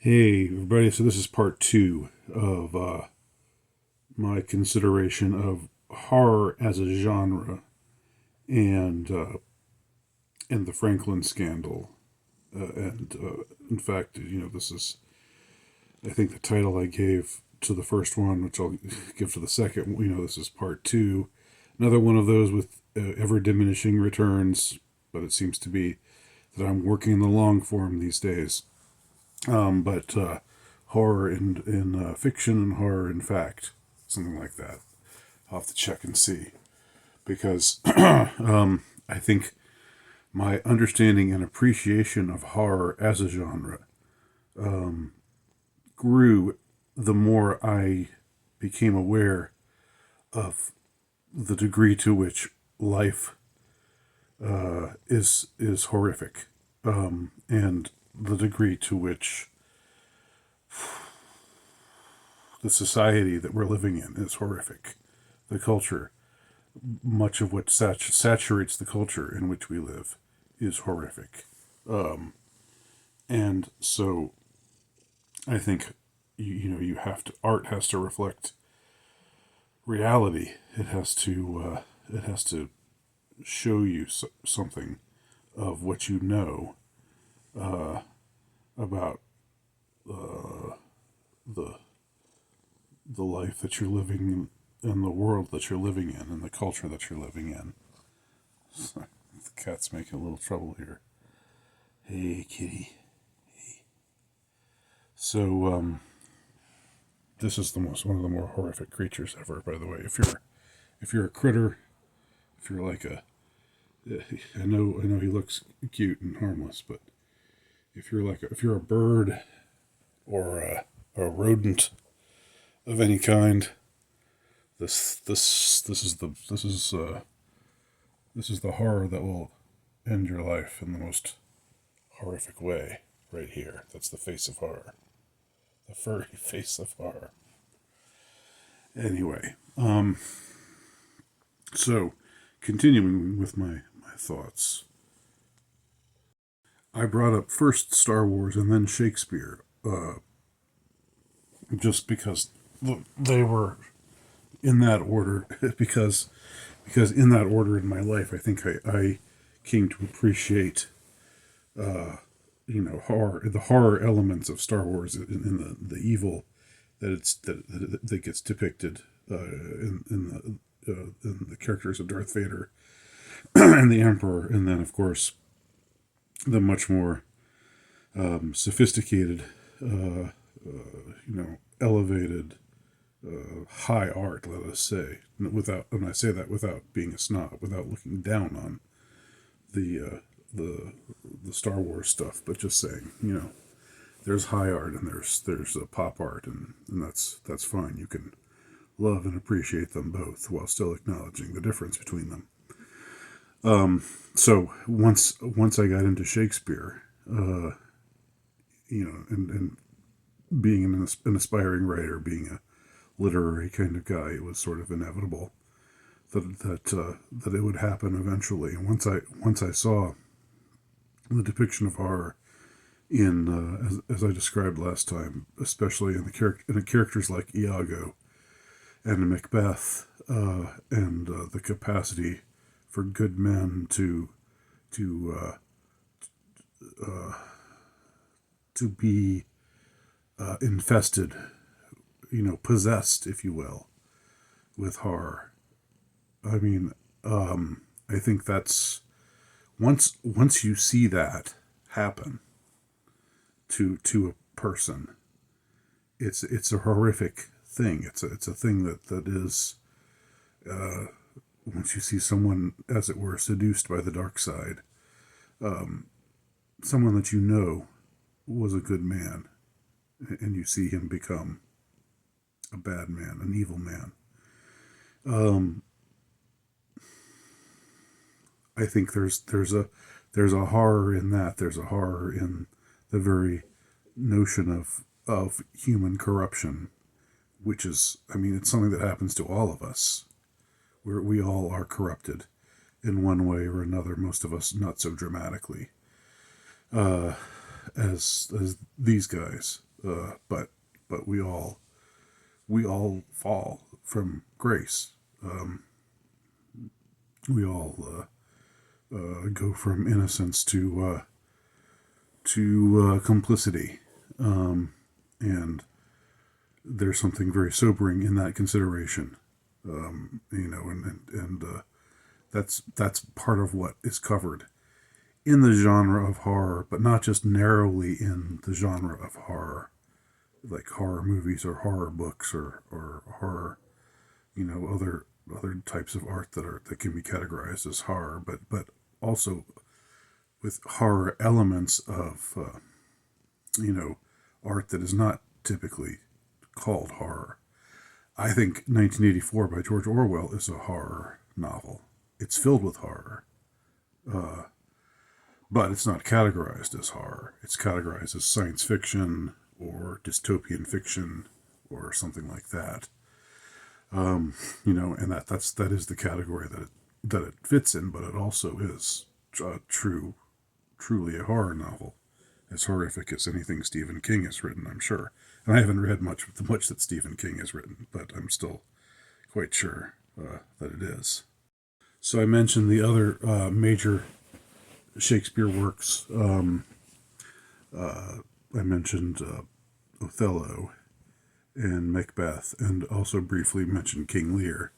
Hey, everybody. So, this is part two of my consideration of horror as a genre and the Franklin scandal. In fact, this is, I think, the title I gave to the first one, which I'll give to the second. This is part two. Another one of those with ever diminishing returns, but it seems to be that I'm working in the long form these days. But horror in fiction and horror in fact, something like that. I'll have to check and see because I think my understanding and appreciation of horror as a genre grew the more I became aware of the degree to which life is horrific, and the degree to which the society that we're living in is horrific. The culture, much of what saturates the culture in which we live, is horrific. And so I think you have to, art has to reflect reality. It has to show you something of what you know about the the life that you're living in, and the world that you're living in, and the culture that you're living in. So, the cat's making a little trouble here. Hey, kitty. So, this is one of the more horrific creatures ever. By the way, if you're a critter, if you're like a, I know he looks cute and harmless, but if you're a bird or a rodent of any kind, this is the horror that will end your life in the most horrific way. Right here, that's the face of horror, the furry face of horror. Anyway, so continuing with my thoughts, I brought up first Star Wars and then Shakespeare, just because they were in that order. because in that order in my life, I think I came to appreciate horror, the horror elements of Star Wars, in the evil that gets depicted in the characters of Darth Vader and the Emperor, and then of course the much more sophisticated, elevated, high art, let us say, and I say that without being a snob, without looking down on the the Star Wars stuff, but just saying, there's high art and there's pop art, and that's fine. You can love and appreciate them both while still acknowledging the difference between them. So once I got into Shakespeare, and being an aspiring writer, being a literary kind of guy, it was sort of inevitable that it would happen eventually. And once I saw the depiction of horror in, as I described last time, especially in the characters like Iago and Macbeth, and the capacity for good men to to be infested, possessed, if you will, with horror. I mean, I think that's once you see that happen to a person, it's a horrific thing. It's a thing that is, once you see someone, as it were, seduced by the dark side, someone that was a good man, and you see him become a bad man, an evil man. I think there's a horror in that. There's a horror in the very notion of human corruption, which is, I mean, it's something that happens to all of us. We all are corrupted in one way or another. Most of us not so dramatically as these guys. But we all fall from grace. We all go from innocence to complicity, and there's something very sobering in that consideration. And that's part of what is covered in the genre of horror, but not just narrowly in the genre of horror, like horror movies or horror books or horror, other types of art that can be categorized as horror, but also with horror elements of art that is not typically called horror. I think 1984 by George Orwell is a horror novel. It's filled with horror, but it's not categorized as horror. It's categorized as science fiction or dystopian fiction or something like that. And that is the category that it fits in, but it also is truly a horror novel, as horrific as anything Stephen King has written, I'm sure. And I haven't read much that Stephen King has written, but I'm still quite sure that it is. So I mentioned the other major Shakespeare works. I mentioned Othello and Macbeth, and also briefly mentioned King Lear.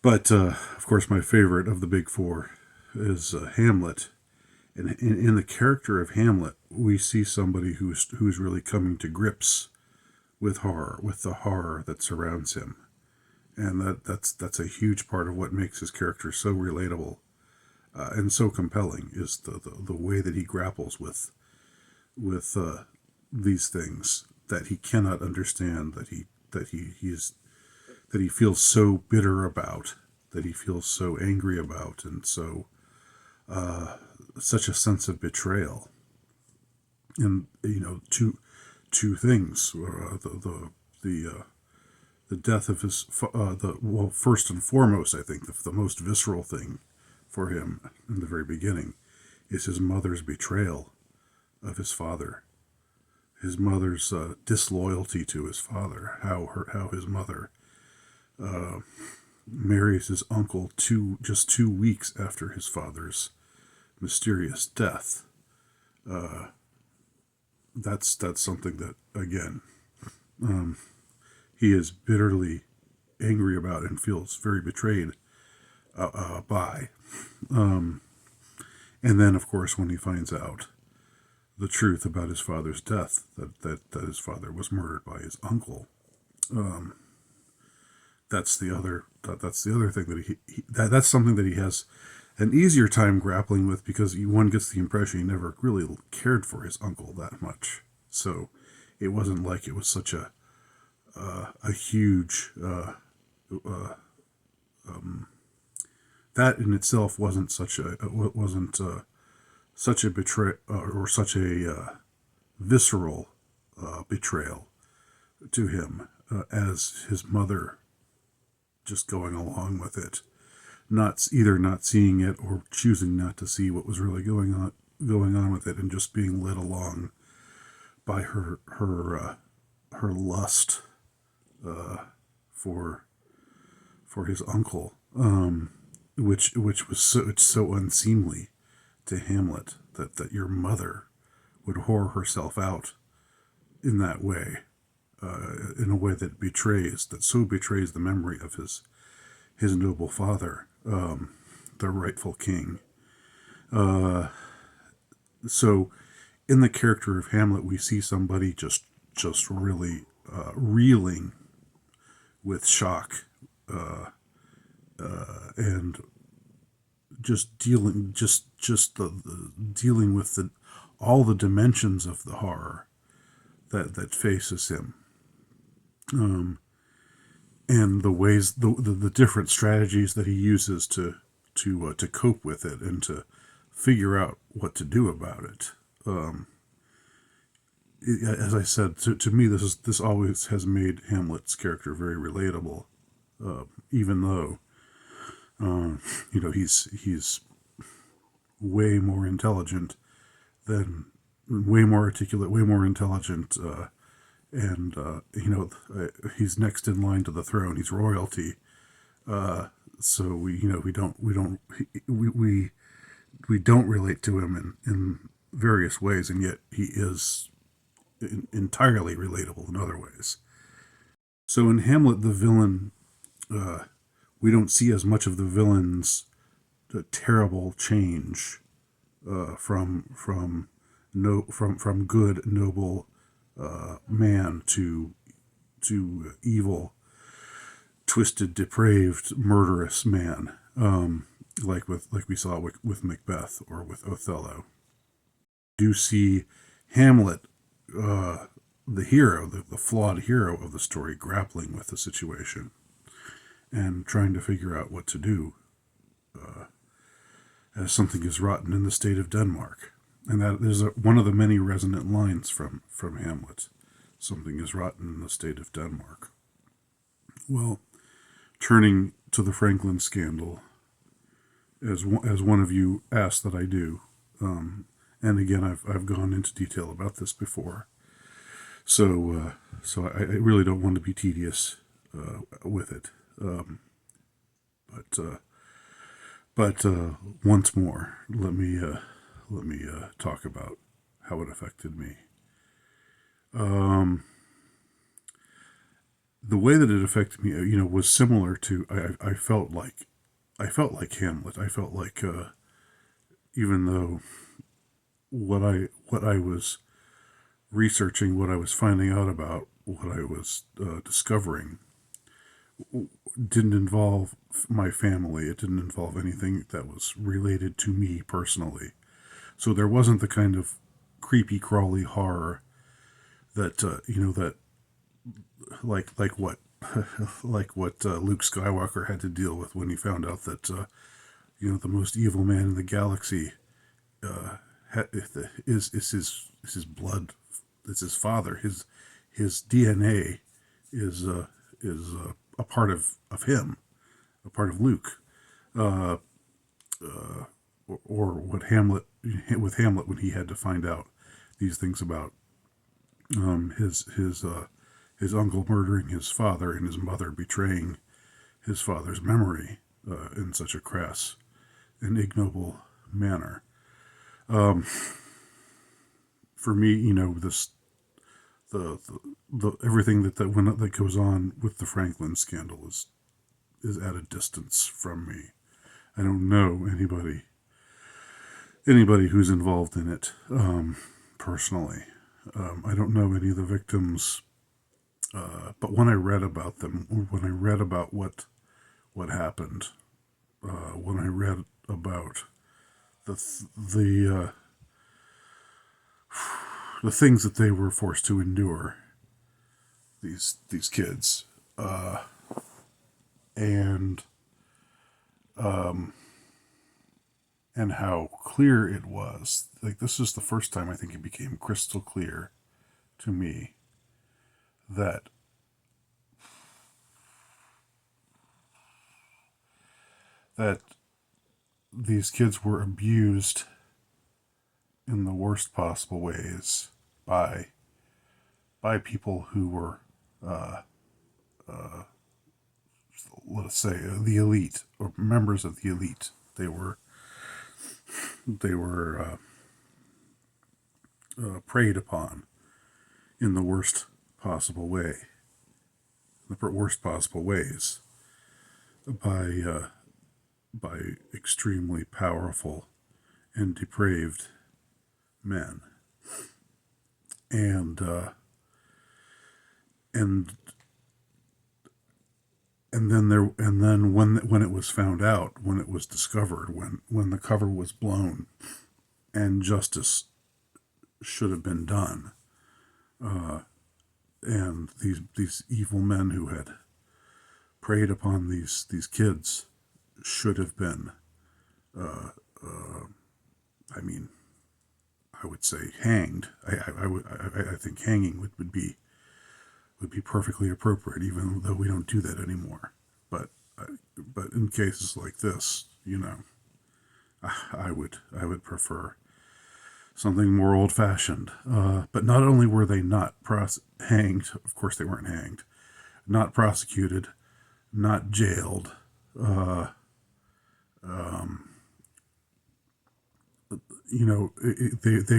But of course, my favorite of the big four is Hamlet. And in the character of Hamlet, we see somebody who's really coming to grips with horror, with the horror that surrounds him, and that's a huge part of what makes his character so relatable and so compelling, is the way that he grapples with these things that he cannot understand, that he feels so bitter about, that he feels so angry about, and so such a sense of betrayal. And two things: the death of his first and foremost, I think the most visceral thing for him in the very beginning is his mother's betrayal of his father, his mother's disloyalty to his father, how his mother marries his uncle just 2 weeks after his father's mysterious death. That's something that, again, he is bitterly angry about and feels very betrayed by. And then, of course, when he finds out the truth about his father's death, that his father was murdered by his uncle, that's the other thing that's something that he has an easier time grappling with, because one gets the impression he never really cared for his uncle that much. So it wasn't like it was such a huge that in itself wasn't such a betrayal or such a visceral betrayal to him as his mother just going along with it, not seeing it or choosing not to see what was really going on with it, and just being led along by her lust for his uncle, which was so unseemly to Hamlet, that your mother would whore herself out in that way, in a way that so betrays the memory of his noble father, the rightful king. So in the character of Hamlet, we see somebody just really reeling with shock, and just dealing with all the dimensions of the horror that faces him, and the ways, the different strategies that he uses to cope with it and to figure out what to do about it. As I said, to me, this always has made Hamlet's character very relatable, even though he's way more intelligent than way more articulate, way more intelligent, and he's next in line to the throne. He's royalty. So we don't relate to him in various ways, and yet he is entirely relatable in other ways. So in Hamlet, the villain, we don't see as much of the villain's terrible change from good, noble man to evil, twisted, depraved, murderous man, like we saw with Macbeth or with Othello. Do see Hamlet, the hero, the flawed hero of the story, grappling with the situation and trying to figure out what to do, as something is rotten in the state of Denmark. And that is one of the many resonant lines from Hamlet. Something is rotten in the state of Denmark. Well, turning to the Franklin scandal, as one of you asked that I do, and again I've gone into detail about this before, so I really don't want to be tedious with it, but once more, let me talk about how it affected me. The way that it affected me, was similar to I felt like Hamlet. I felt like even though what I was researching, what I was finding out about, what I was discovering, didn't involve my family. It didn't involve anything that was related to me personally. So there wasn't the kind of creepy, crawly horror that that like what Luke Skywalker had to deal with when he found out that the most evil man in the galaxy is his blood, it's his father, his DNA is a part of him, a part of Luke, or what Hamlet when he had to find out these things about his uncle murdering his father and his mother betraying his father's memory in such a crass and ignoble manner. For me, this the everything that goes on with the Franklin scandal is at a distance from me. I don't know anybody who's involved in it personally. I don't know any of the victims, but when I read about them, when I read about what happened, when I read about the things that they were forced to endure, these kids, and how clear it was. Like, this is the first time I think it became crystal clear to me that these kids were abused in the worst possible ways by people who were, let's say, the elite or members of the elite. They were preyed upon in the worst possible way, the worst possible ways, by extremely powerful and depraved men, and then when it was found out, when it was discovered, when the cover was blown, and justice should have been done, and these evil men who had preyed upon these kids should have been, I would say hanged. I think hanging would be perfectly appropriate, even though we don't do that anymore. But in cases like this, I would prefer something more old-fashioned. But not only were they not hanged, of course they weren't hanged, not prosecuted, not jailed. They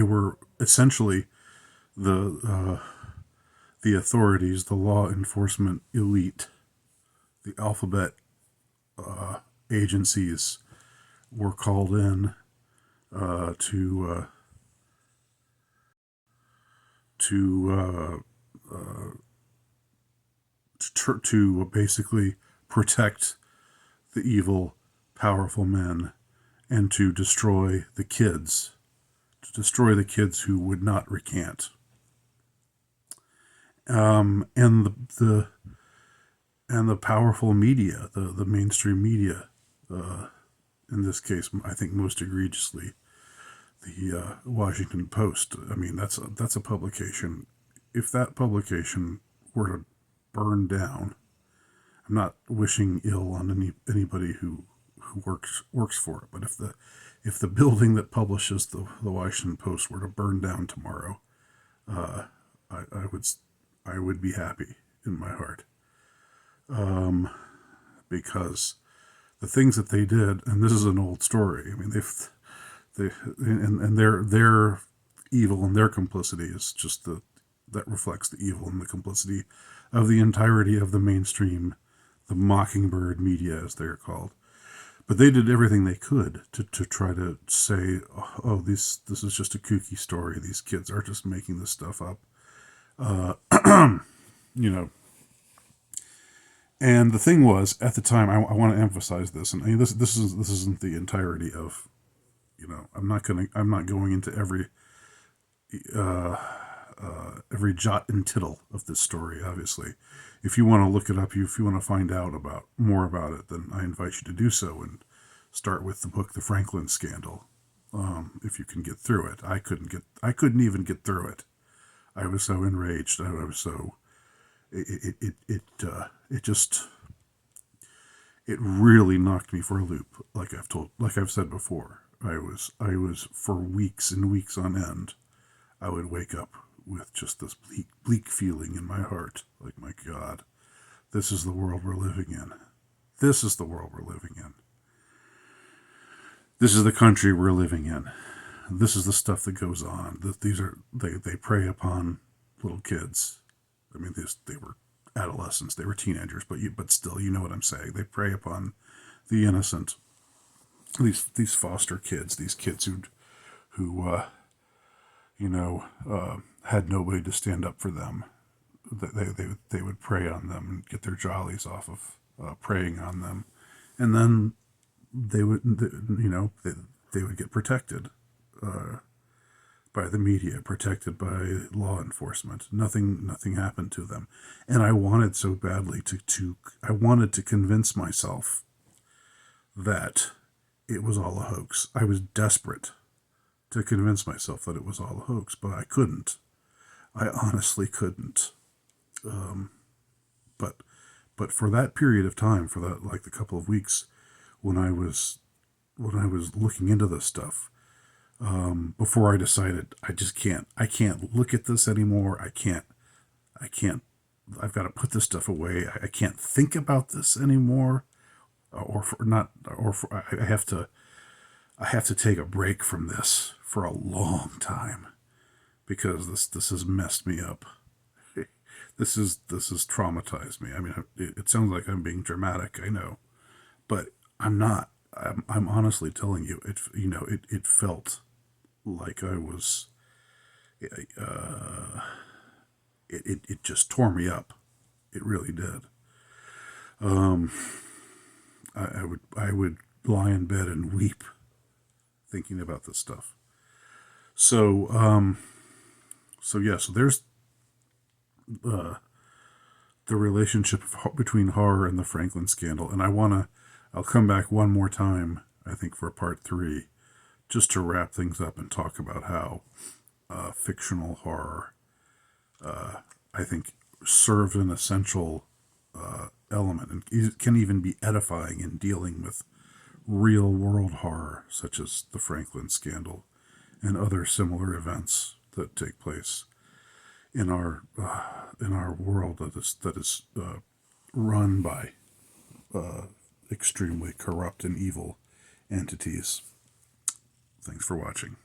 were essentially the authorities, the law enforcement elite, the alphabet agencies were called in to basically protect the evil, powerful men and to destroy the kids, who would not recant. And the powerful media, the mainstream media, in this case, I think most egregiously, the Washington Post. I mean, that's a publication. If that publication were to burn down, I'm not wishing ill on anybody who works for it, but if the building that publishes the Washington Post were to burn down tomorrow, I would be happy in my heart, because the things that they did, and this is an old story. I mean, their evil and their complicity is just that reflects the evil and the complicity of the entirety of the mainstream, the Mockingbird media, as they're called. But they did everything they could to try to say, oh, this is just a kooky story. These kids are just making this stuff up. You know. And the thing was, at the time, I want to emphasize this, and I mean, this isn't the entirety of, I'm not going into every jot and tittle of this story. Obviously, if you want to look it up, if you want to find out more about it, then I invite you to do so and start with the book, The Franklin Scandal. If you can get through it, I couldn't even get through it. I was so enraged. I was so it really knocked me for a loop. Like I've said before, I was for weeks and weeks on end. I would wake up with just this bleak feeling in my heart. Like, my God, this is the world we're living in. This is the world we're living in. This is the country we're living in. This is the stuff that goes on. They prey upon little kids. I mean, they were adolescents, they were teenagers, but still, you know what I'm saying. They prey upon the innocent. These foster kids, these kids who had nobody to stand up for them. They would prey on them and get their jollies off of preying on them, and then they would get protected by the media, protected by law enforcement. Nothing happened to them, and I wanted so badly I wanted to convince myself that it was all a hoax. I was desperate to convince myself that it was all a hoax, but I couldn't. I honestly couldn't. But for that period of time, for that, like, the couple of weeks when I was looking into this stuff, before I decided I can't look at this anymore. I can't, I've got to put this stuff away. I can't think about this anymore, I have to take a break from this for a long time, because this has messed me up. This has traumatized me. I mean, it sounds like I'm being dramatic, I know, but I'm not. I'm honestly telling you, it felt like I was. It just tore me up. It really did. I would lie in bed and weep thinking about this stuff. So there's the relationship between horror and the Franklin Scandal, and I'll come back one more time, I think, for part 3, just to wrap things up and talk about how fictional horror, I think, served an essential element, and it can even be edifying in dealing with real world horror, such as the Franklin Scandal and other similar events that take place in our world that is run by extremely corrupt and evil entities. Thanks for watching.